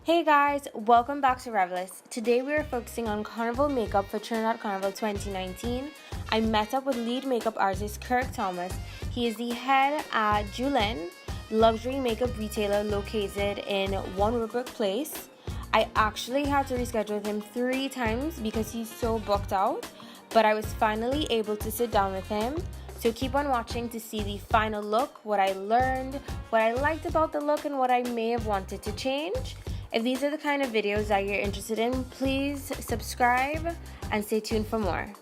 Hey guys, welcome back to Revellist. Today we are focusing on Carnival Makeup for Trinidad Carnival 2019. I met up with lead makeup artist Kirk Thomas. He is the head at Julin, luxury makeup retailer located in One Woodbrook Place. I actually had to reschedule with him 3 times because he's so booked out, but I was finally able to sit down with him. So keep on watching to see the final look, what I learned, what I liked about the look, and what I may have wanted to change. If these are the kind of videos that you're interested in, please subscribe and stay tuned for more.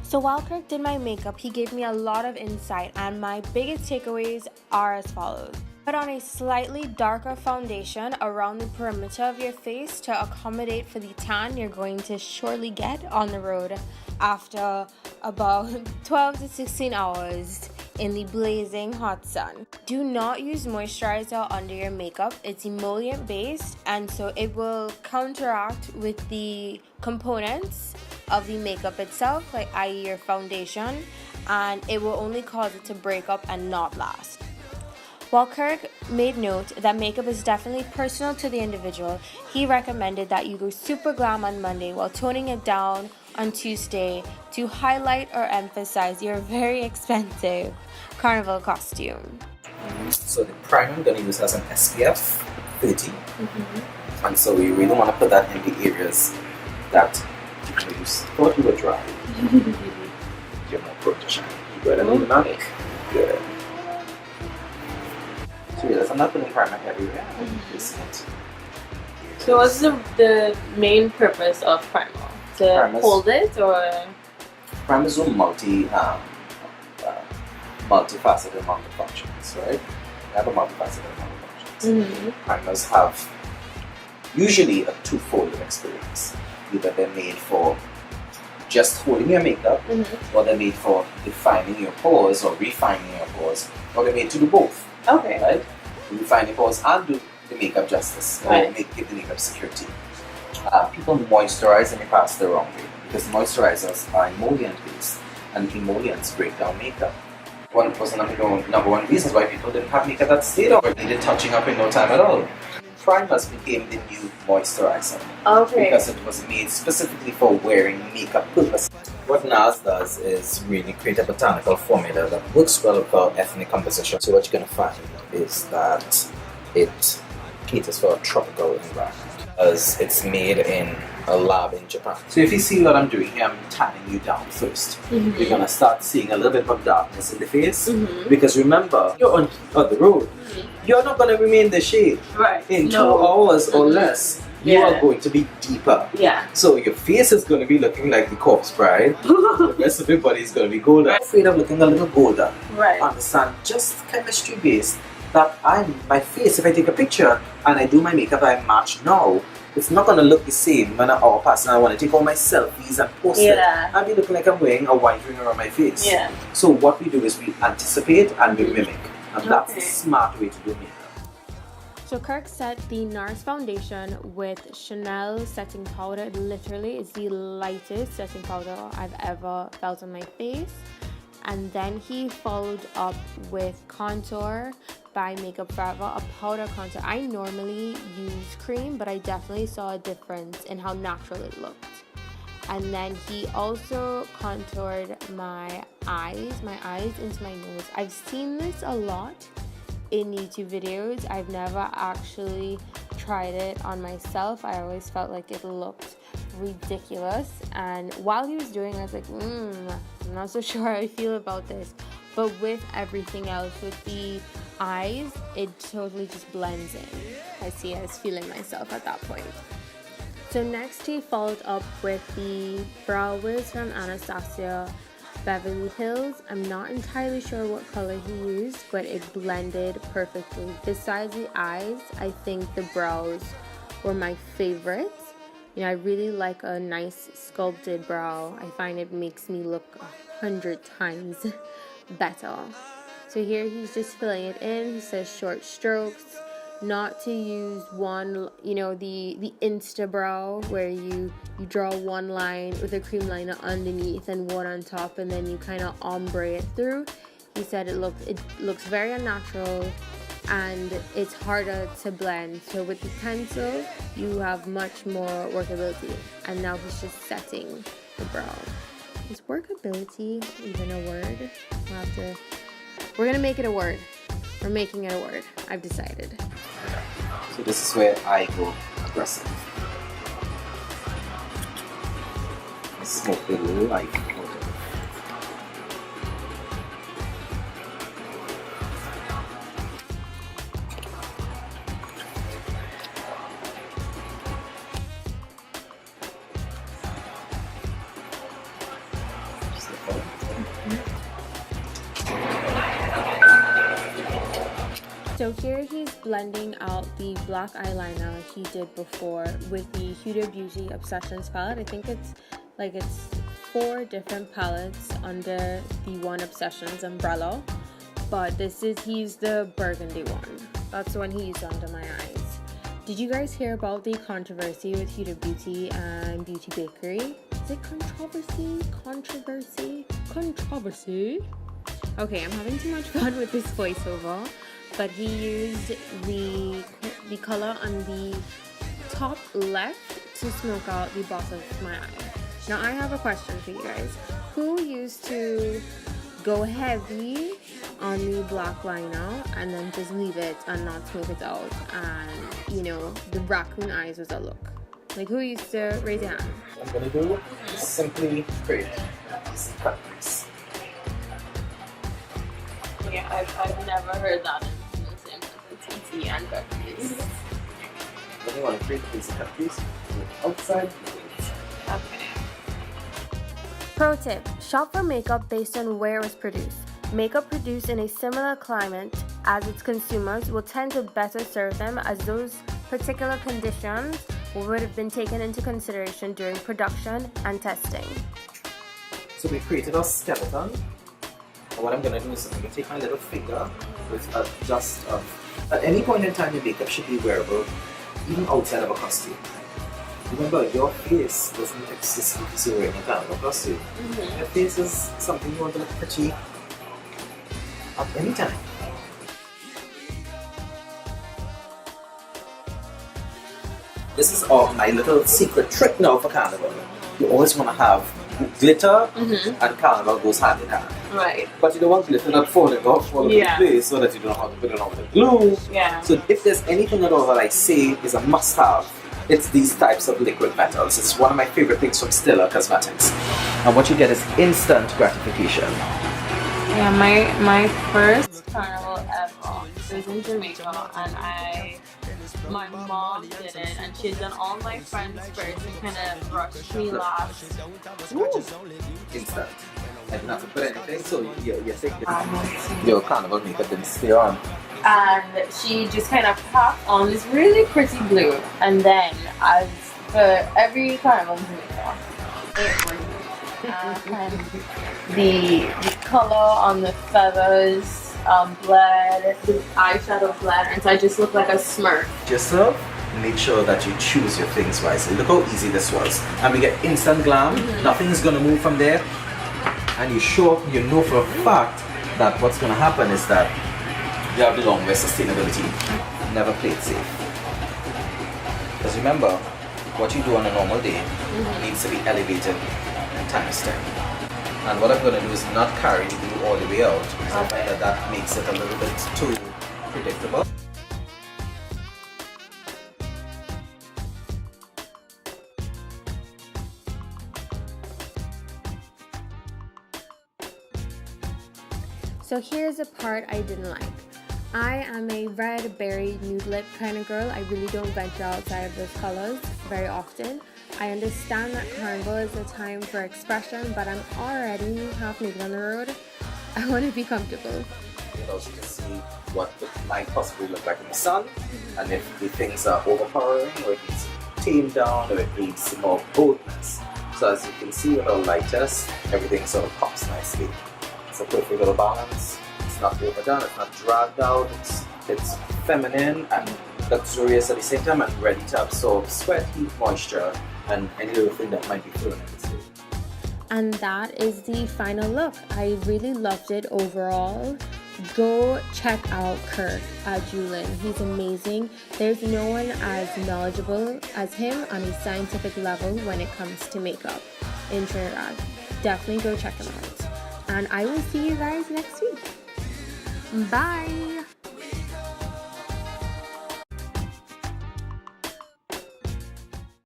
So while Kirk did my makeup, he gave me a lot of insight, and my biggest takeaways are as follows. Put on a slightly darker foundation around the perimeter of your face to accommodate for the tan you're going to surely get on the road after about 12 to 16 hours in the blazing hot sun. Do not use moisturizer under your makeup. It's emollient based, and so it will counteract with the components of the makeup itself, like i.e. your foundation, and it will only cause it to break up and not last. While Kirk made note that makeup is definitely personal to the individual, he recommended that you go super glam on Monday while toning it down on Tuesday to highlight or emphasize your very expensive carnival costume. So the primer I'm going to use has an SPF 30, and so we really want to put that in the areas that you thought you were dry. You're more prone to shine. You go ahead and do good. So yes, I'm not putting primer everywhere. So what's the main purpose of primer? To hold it, or? Primer is a multifaceted amount of functions, right? They have a multifaceted amount of functions. Primers have usually a two-fold experience. Either they're made for just holding your makeup, or they're made for defining your pores or refining your pores, or they're made to do both. Okay. Right? Refine your pores and do the makeup justice, or give the makeup security. People moisturize in the past the wrong way because moisturizers are emollient based, and emollients break down makeup. One was the number one reasons why people didn't have makeup that stayed or needed touching up in no time at all. Primers became the new moisturizer because it was made specifically for wearing makeup purposes. What NARS does is really create a botanical formula that works well for ethnic composition. So what you're going to find is that it caters for a tropical environment, as it's made in a lab in Japan. So if you see what I'm doing here, I'm tanning you down first. You're going to start seeing a little bit of darkness in the face, because remember, you're on the road. You're not going to remain the shade. In 2 hours or less, you are going to be deeper. So your face is going to be looking like the corpse bride. The rest of your body is going to be golden. I'm afraid of looking a little golden. Understand, just chemistry based, that my face, if I take a picture and I do my makeup, I match now, it's not going to look the same when an hour passes and I want to take all my selfies and post it. I'll be looking like I'm wearing a white ring around my face. So what we do is we anticipate and we mimic. And that's the smart way to do makeup. So Kirk set the NARS foundation with Chanel setting powder. It literally is the lightest setting powder I've ever felt on my face. And then he followed up with contour by Makeup Forever, a powder contour. I normally use cream, but I definitely saw a difference in how natural it looked. And then he also contoured my eyes into my nose. I've seen this a lot in YouTube videos. I've never actually tried it on myself. I always felt like it looked ridiculous, and while he was doing it, I was like, I'm not so sure how I feel about this. But with everything else, with the eyes, it totally just blends in. I was feeling myself at that point. So next he followed up with the Brow Wiz from Anastasia Beverly Hills. I'm not entirely sure what color he used, but it blended perfectly. Besides the eyes, I think the brows were my favorites. You know, I really like a nice sculpted brow. I find it makes me look 100 times better. So here he's just filling it in. He says short strokes, not to use one, the Insta brow where you draw one line with a cream liner underneath and one on top, and then you kind of ombre it through. He said it looks very unnatural. and it's harder to blend. So with the pencil, you have much more workability. And now he's just setting the brow. Is workability even a word? We're gonna make it a word. We're making it a word. I've decided. So this is where I go aggressive. I smoke the life out of it. So here he's blending out the black eyeliner he did before with the Huda Beauty Obsessions palette. I think it's 4 different palettes under the One Obsessions umbrella, but he used the burgundy one. That's the one he used under my eyes. Did you guys hear about the controversy with Huda Beauty and Beauty Bakery? Is it controversy? Controversy? Okay, I'm having too much fun with this voiceover. But he used the color on the top left to smoke out the bottom of my eye. Now I have a question for you guys. Who used to go heavy on the black liner and then just leave it and not smoke it out, and the raccoon eyes was a look? Like, who used to raise your hand? What I'm gonna do is simply create these patterns. Yeah, I've never heard that in the same TT and cookies. When you want to create these cookies, outside. Okay. Pro tip: shop for makeup based on where it was produced. Makeup produced in a similar climate as its consumers will tend to better serve them, as those particular conditions would have been taken into consideration during production and testing. So we created our skeleton. And what I'm going to do is I'm going to take my little finger with at any point in time, your makeup should be wearable, even outside of a costume. Remember, your face doesn't exist because you're wearing a carnival costume. Mm-hmm. Your face is something you want to look pretty at any time. This is my little secret trick now for carnival. You always want to have glitter, and carnival goes hand in hand. Right. But you don't want glitter not falling off all over the place, so that you don't know how to put it on with glue. Yeah. So if there's anything at all that I say is a must-have, it's these types of liquid metals. It's one of my favorite things from Stella Cosmetics. And what you get is instant gratification. Yeah, my first carnival ever was in Jamaica, and my mom did it, and she had done all my friends first and kind of brushed me last. Ooh. Instant. I didn't have to put anything, so you think your carnival makeup didn't stay on. And she just kind of popped on this really pretty blue, and then as for every carnival makeup, it was and the color on the feathers bled, the eyeshadow bled, and so I just looked like a smurf. Yourself, make sure that you choose your things wisely. Look how easy this was. And we get instant glam, nothing is going to move from there. And you know for a fact that what's going to happen is that you have the long way sustainability. Never play it safe. Because remember, what you do on a normal day needs to be elevated times 10. And what I'm going to do is not carry the glue all the way out, because I find that makes it a little bit too predictable. So here's a part I didn't like. I am a red berry nude lip kind of girl. I really don't venture outside of those colors very often. I understand that carnival is a time for expression, but I'm already half naked on the road. I want to be comfortable. You know, so you can see what it might possibly look like in the sun, and if the things are overpowering, or it needs tamed down, or it needs more boldness. So as you can see with our light test, everything sort of pops nicely. It's a perfect little balance. It's not overdone, it's not dragged out, it's feminine and luxurious at the same time, and ready to absorb sweat, heat, moisture, and any little thing that might be thrown in this way. And that is the final look. I really loved it overall. go check out Kirk at Julin. He's amazing. There's no one as knowledgeable as him on a scientific level when it comes to makeup in Trinidad. Definitely go check him out. And I will see you guys next week. Bye!